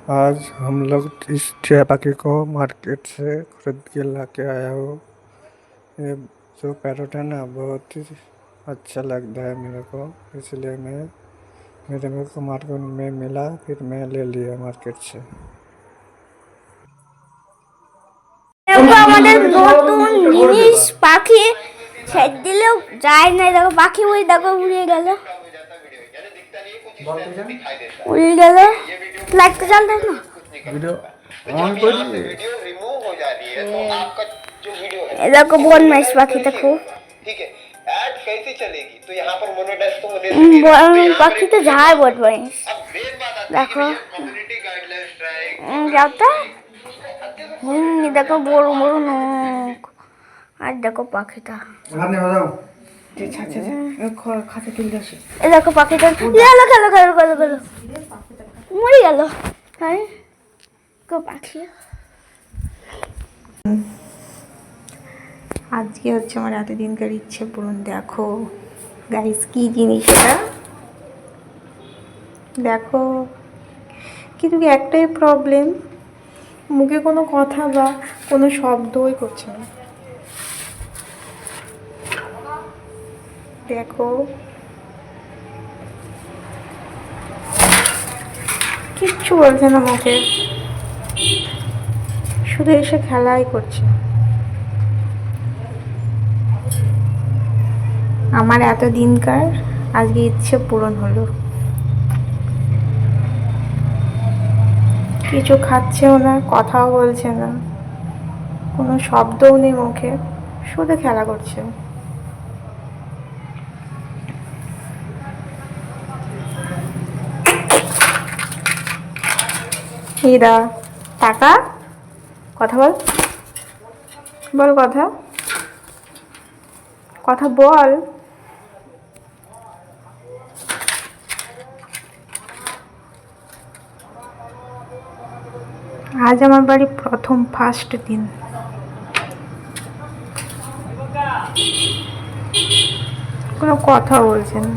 आज हम लोग इस चेपाकी को मार्केट से खरीद के ला के आया हूँ। ये जो पैरोट है ना बहुत ही अच्छा लगता है मेरे को, इसलिए मेरे को मार्केट में मिला, फिर मैं ले लिया मार्केट से। দেখো আমাদের নতুন জিনিস পাখি ছেড়ে দিলেও যায় না। দেখো পাখি ওই দেখো উড়ে গেল উড়ে গেল। লাইটটা জ্বালতে না, वीडियो ऑन कर এই দেখো বনমাইশ পাখি দেখো। ठीक है ऐड कैसे चलेगी तो यहाँ पर मोनेटाइज तो मुझे পাখি তো যায় বনমাইশ। अब मेन बात आती है দেখো कम्युनिटी गाइडलाइन स्ट्राइक যাওটা দেখো বড় বড় নখ। আর দেখো পাখিটা, এই দেখো পাখিটা গেল গেল গেল গেল গেল মরে গেল। হ্যাঁ পাখি আজকে হচ্ছে আমার এতদিনকার ইচ্ছে পূরণ। দেখো গাইস কি জিনিস এটা দেখো, কিন্তু একটাই প্রবলেম, মুখে কোনো কথা বা কোনো শব্দই করছে না। দেখো কিচ্ছু বলছে না মুখে, শুধু এসে খেলাই করছে। আমার এতদিনকার আজকে ইচ্ছে পূরণ হলো। কিছু খাচ্ছেও না, কথাও বলছে না, কোনো শব্দও নেই মুখে, শুধু খেলা করছে। হীরা টাকা কথা বল, বল কথা, কথা বল। আজ আমার বাড়ি প্রথম ফার্স্ট দিন। কোনো কথা বলছে না,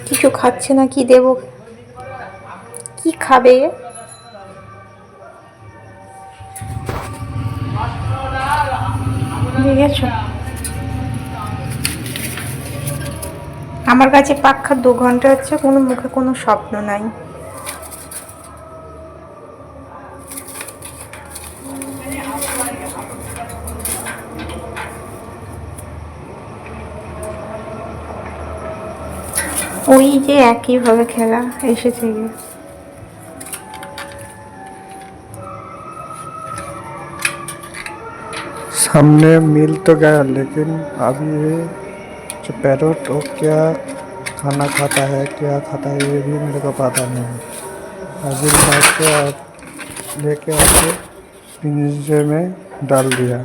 কিছু খাচ্ছে না। কি দেব, কি খাবে? দেখেছো আমার কাছে পাক্কা 2 ঘন্টা হচ্ছে, কোনো মুখে কোনো স্বপ্ন নাই। ওই যে একইভাবে খেলা এসেছে। सामने मिल तो गया, लेकिन अभी ये जो पैरोट वो क्या खाना खाता है, क्या खाता है, ये भी मेरे को पता नहीं है। अभी लाइट के लेके आके पिंजरे में डाल दिया।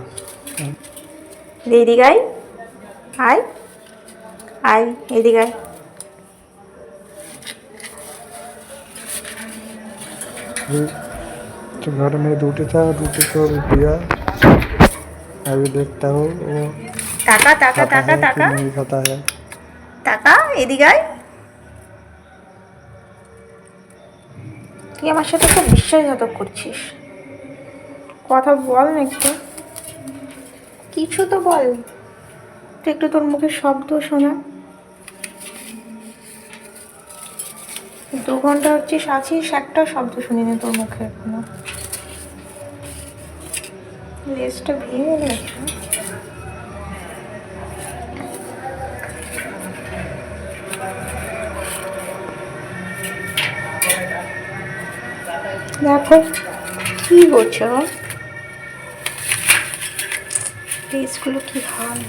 এদিকে আয়, আয় আয় এদিকে আয়। तो घर में रोटी था, रोटी को दिया। अभी देखता हूँ वो টাকা টাকা खाता টাকা है कि টাকা नहीं खाता है। টাকা এদিকে আয়। তুই আমার সাথে খুব বিশ্বাসঘাতক করছিস, কথা বল না একটু, কিছু তো বল। তুই একটু তোর মুখে শব্দ শোনা। 2 ঘন্টা হচ্ছিস আছিস, একটা শব্দ শুনিনি তোর মুখে এখনো। লেজটা ভেঙে গেছে। দেখো কি করছো, লেজগুলো কি হয়।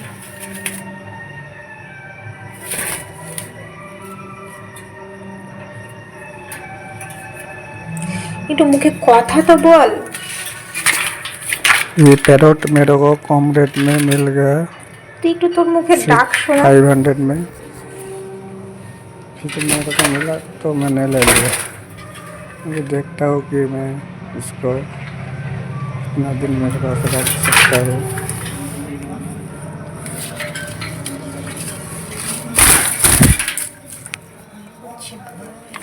একটু মুখে কথা তো বল। ये पैरोट मेरे को कम रेट में मिल गया, তুই একটু তোর মুখে ডাক শোনা। 500 में। फिर मेरे को मिला तो मैंने ले लिया। मुझे देखता हूँ कि मैं इसको कितना दिन मेरे पास रख सकता हूँ। করছে।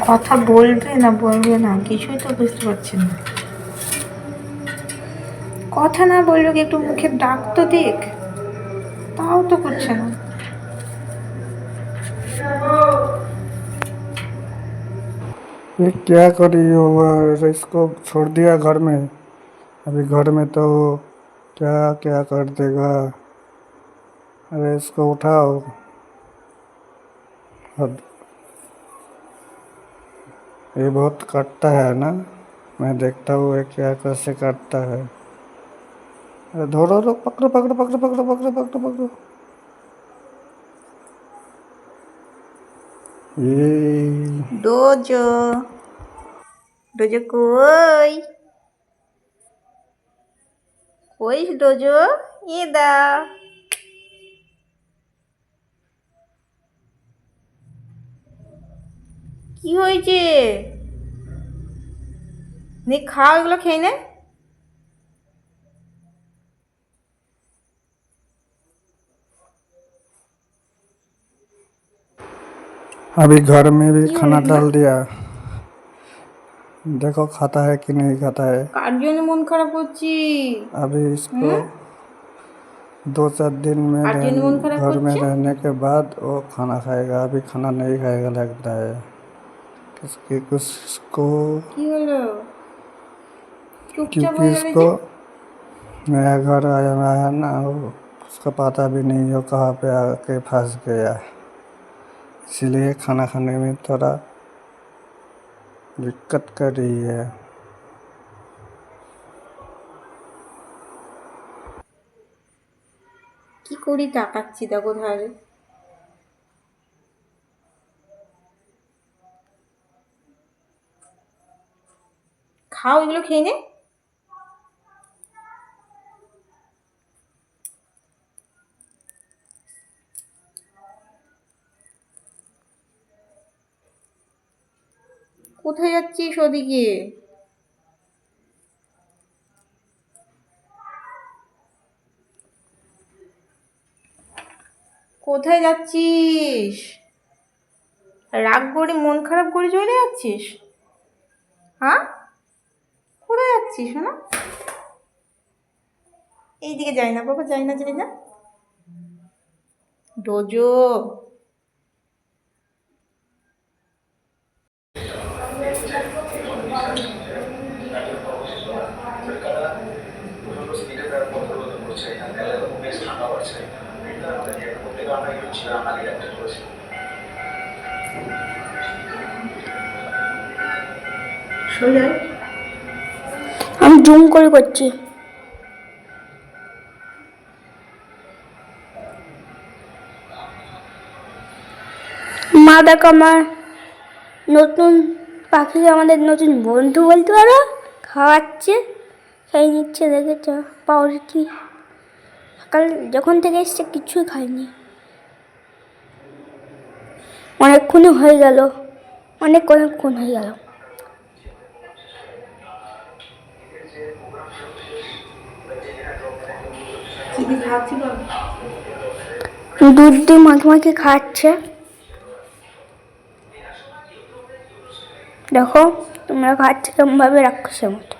কথা বলবে না বলবে না কিছুই তো বুঝতে পারছি না। কথা না বললো কি একটু মুখে ডাক তো দেখ, তাও তো করছে না। ये क्या करी हो, इसको छोड़ दिया घर में। अभी घर में तो क्या क्या कर देगा। अरे इसको उठाओ। अब ये बहुत काटता है ना, मैं देखता हूँ ये क्या कैसे काटता है। अरे धरो रो, पकड़ो पकड़ो पकड़ो पकड़ो पकड़ो पकड़ो पकड़ो। ये ডোজো ডোজো কই কই ডোজো, এ দা কি হয়েছে? নে খাও, এগুলো খেয়ে নে। अभी घर में भी কি खाना হলো? डाल दिया, देखो खाता है कि नहीं खाता है। কার জন্য মন খারাপ করছি? अभी इसको 2-4 दिन में কার জন্য মন খারাপ घर में করছে? रहने के बाद वो खाना खाएगा, अभी खाना नहीं खाएगा लगता है। किसकी किसको, কি হলো? চুপচাপ क्योंकि হয়ে গেলে इसको যে? नया घर आया हुआ है ना, वो उसका पता भी नहीं हो कहाँ पे आके फंस गया, इसीलिए खाना खाने में थोड़ा दिक्कत कर रही है। কি করি তাকাচ্ছি দেখো তাহলে। খাও, এগুলো খেয়ে নে। কোথায় যাচ্ছিস ওদিকে? কোথায় যাচ্ছিস? রাগ করে মন খারাপ করে চলে যাচ্ছিস? হ্যাঁ, কোথায় যাচ্ছিস না? এইদিকে যাই না বাবা, যাই না যাই না। ডোজো সোজা আমি জুম করে করছি। মা দেখো আমার নতুন পাখি, আমাদের নতুন বন্ধু বলতে পারো, খাওয়াচ্ছে, খেয়ে নিচ্ছে, দেখেছ পাউরুটি। সকাল যখন থেকে এসছে কিছুই খায়নি, অনেকক্ষণ হয়ে গেল, অনেকক্ষণ হয়ে গেল। দুধ দিয়ে মাখে মাখে খাচ্ছে। দেখো তোমরা খাচ্ছে কেমন ভাবে, রাক্ষসের মতো।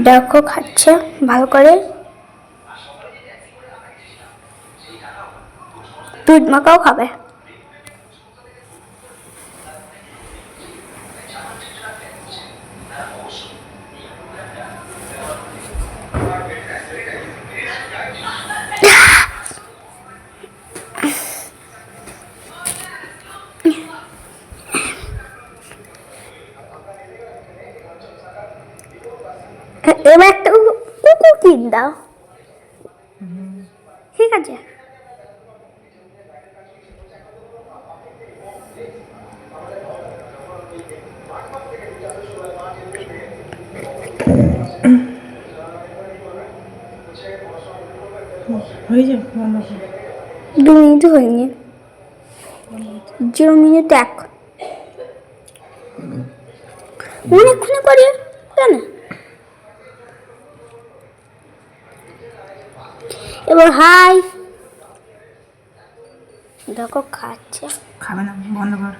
দেখো খাচ্ছে ভালো করে, দুধ মাখাও খাবে। এবার একটা কুকুর কিন দাও, ঠিক আছে? হয়ে যাবে, বন্ধ কর। 2 মিনিট হয়নি, 0 মিনিট 1 অনেকক্ষণ পরে কেন? এবার হাই দেখো খাচ্ছে। খাবে না, বন্ধ কর।